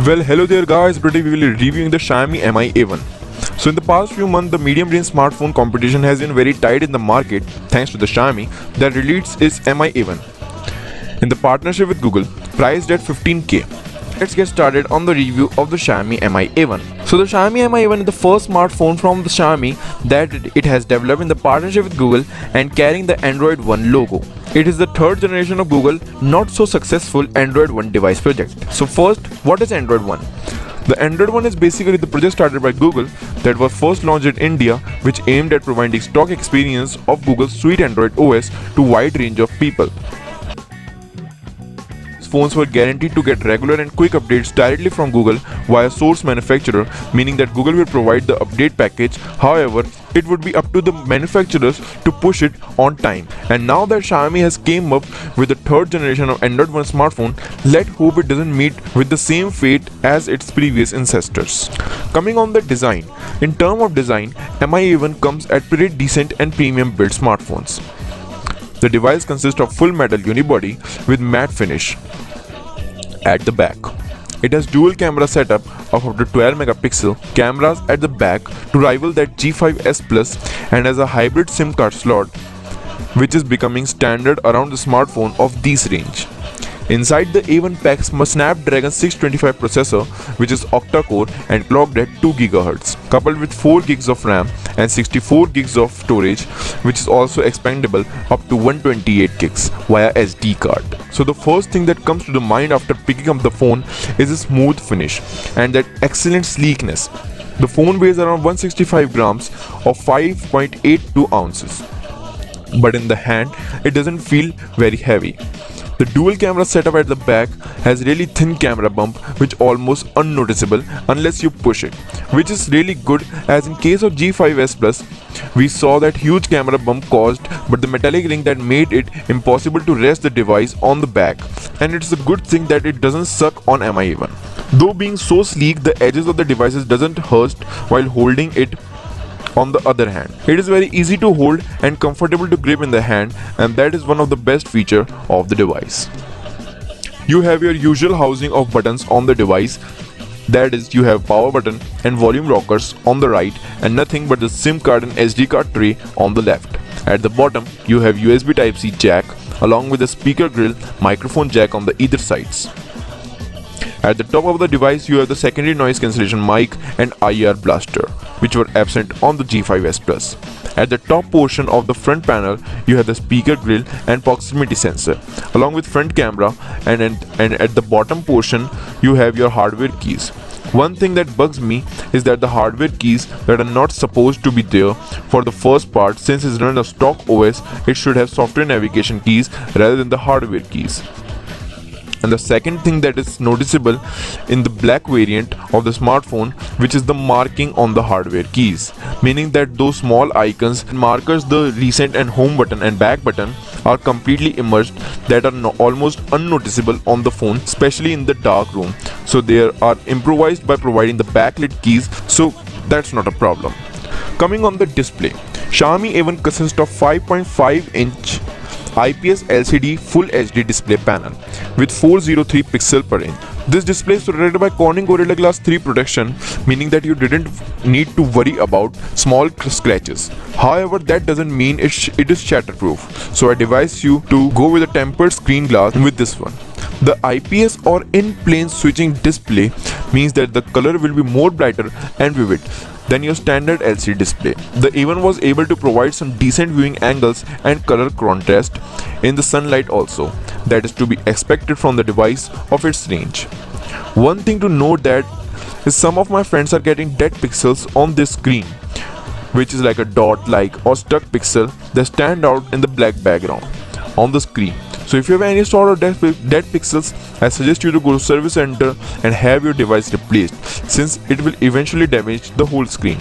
Well, hello there guys, today we will be reviewing the Xiaomi Mi A1. So in the past few months, the medium-range smartphone competition has been very tight in the market thanks to the Xiaomi that released its Mi A1 in the partnership with Google, priced at 15K. Let's get started on the review of the Xiaomi Mi A1. So the Xiaomi Mi A1 is the first smartphone from the Xiaomi that it has developed in the partnership with Google and carrying the Android One logo. It is the third generation of Google not so successful Android One device project. So first, what is Android One? The Android One is basically the project started by Google that was first launched in India, which aimed at providing stock experience of Google's sweet Android OS to wide range of people. Phones were guaranteed to get regular and quick updates directly from Google via source manufacturer, meaning that Google will provide the update package. However, it would be up to the manufacturers to push it on time. And now that Xiaomi has came up with the third generation of Android One smartphone, let's hope it doesn't meet with the same fate as its previous ancestors. Coming on the design, in terms of design, Mi A1 comes at pretty decent and premium built smartphones. The device consists of full metal unibody with matte finish at the back. It has dual camera setup of up to 12 megapixel cameras at the back to rival that G5s Plus and has a hybrid SIM card slot which is becoming standard around the smartphone of this range. Inside the A1 packs a Snapdragon 625 processor which is octa-core and clocked at 2 GHz, coupled with 4 GB of RAM and 64 GB of storage, which is also expandable up to 128 GB via SD card. So the first thing that comes to the mind after picking up the phone is a smooth finish and that excellent sleekness. The phone weighs around 165 grams or 5.82 ounces, but in the hand it doesn't feel very heavy. The dual camera setup at the back has really thin camera bump which almost unnoticeable unless you push it, which is really good, as in case of G5s Plus we saw that huge camera bump caused but the metallic ring that made it impossible to rest the device on the back, and it's a good thing that it doesn't suck on Mi A1. Though being so sleek, the edges of the devices doesn't hurt while holding it. On the other hand, it is very easy to hold and comfortable to grip in the hand, and that is one of the best features of the device. You have your usual housing of buttons on the device, that is, you have power button and volume rockers on the right and nothing but the SIM card and SD card tray on the left. At the bottom, you have USB Type-C jack along with a speaker grill, microphone jack on the either sides. At the top of the device, you have the secondary noise cancellation mic and IR blaster, which were absent on the G5s Plus. At the top portion of the front panel, you have the speaker grill and proximity sensor, along with front camera, and at the bottom portion, you have your hardware keys. One thing that bugs me is that the hardware keys that are not supposed to be there for the first part, since it's run a stock OS, it should have software navigation keys rather than the hardware keys. And the second thing that is noticeable in the black variant of the smartphone, which is the marking on the hardware keys, meaning that those small icons and markers, the reset and home button and back button, are completely immersed, that are almost unnoticeable on the phone, especially in the dark room. So they are improvised by providing the backlit keys, so that's not a problem. Coming on the display, Xiaomi A1 consists of 5.5-inch IPS LCD Full HD display panel with 403 pixel per inch. This display is protected by Corning Gorilla Glass 3 protection, meaning that you didn't need to worry about small scratches. However, that doesn't mean it is shatterproof, so I advise you to go with a tempered screen glass with this one. The IPS or in-plane switching display means that the color will be more brighter and vivid than your standard LCD display. The A1 was able to provide some decent viewing angles and color contrast in the sunlight also, that is to be expected from the device of its range. One thing to note that is some of my friends are getting dead pixels on this screen, which is like a dot like or stuck pixel that stand out in the black background on the screen. So if you have any sort of dead pixels, I suggest you to go to service center and have your device replaced, since it will eventually damage the whole screen.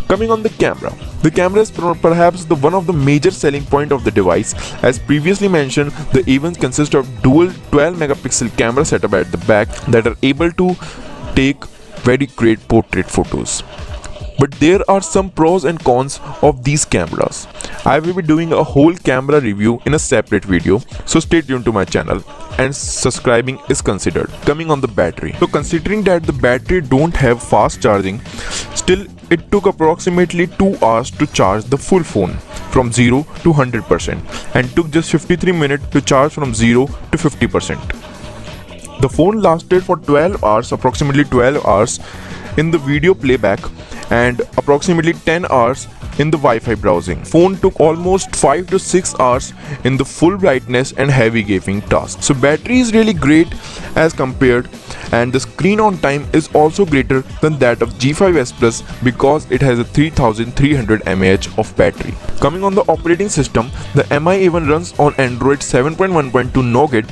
Coming on the camera is perhaps one of the major selling point of the device. As previously mentioned, the A1 consists of dual 12 megapixel camera setup at the back that are able to take very great portrait photos. But there are some pros and cons of these cameras. I will be doing a whole camera review in a separate video, so stay tuned to my channel, and subscribing is considered. Coming on the battery. So considering that the battery don't have fast charging, still it took approximately 2 hours to charge the full phone from 0 to 100% and took just 53 minutes to charge from 0 to 50%. The phone lasted for 12 hours, approximately 12 hours in the video playback and approximately 10 hours in the Wi-Fi browsing. Phone took almost 5 to 6 hours in the full brightness and heavy gaming tasks. So battery is really great as compared, and the screen on time is also greater than that of G5s Plus because it has a 3300 mAh of battery. Coming on the operating system, the Mi A1 runs on Android 7.1.2 Nougat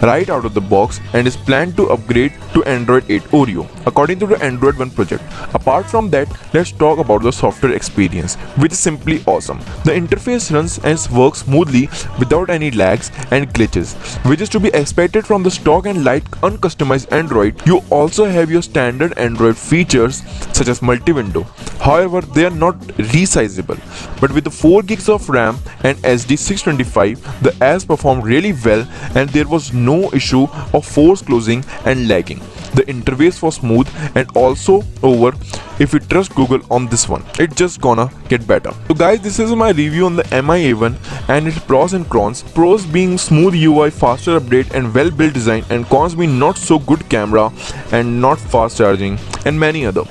right out of the box and is planned to upgrade to Android 8 Oreo according to the Android One project. Apart from that, let's talk about the software experience, which is simply awesome. The interface runs and works smoothly without any lags and glitches, which is to be expected from the stock and light uncustomized Android. You also have your standard Android features such as multi-window. However, they are not resizable. But with the 4 gigs of RAM and SD 625, the apps performed really well and there was no issue of force closing and lagging. The interface was smooth and also over. If you trust Google on this one, it's just gonna get better. So guys, this is my review on the Mi A1 and its pros and cons. Pros being smooth UI, faster update and well built design, and cons being not so good camera and not fast charging and many other.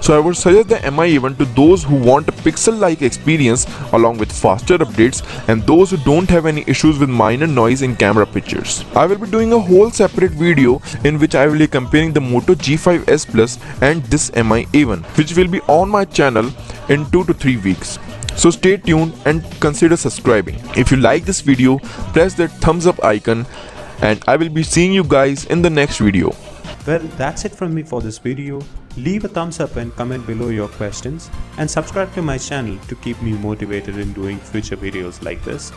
So I would suggest the Mi A1 to those who want a pixel-like experience along with faster updates and those who don't have any issues with minor noise in camera pictures. I will be doing a whole separate video in which I will be comparing the Moto G5s Plus and this Mi A1, which will be on my channel in 2 to 3 weeks. So stay tuned and consider subscribing. If you like this video, press that thumbs up icon and I will be seeing you guys in the next video. Well, that's it from me for this video. Leave a thumbs up and comment below your questions, and subscribe to my channel to keep me motivated in doing future videos like this.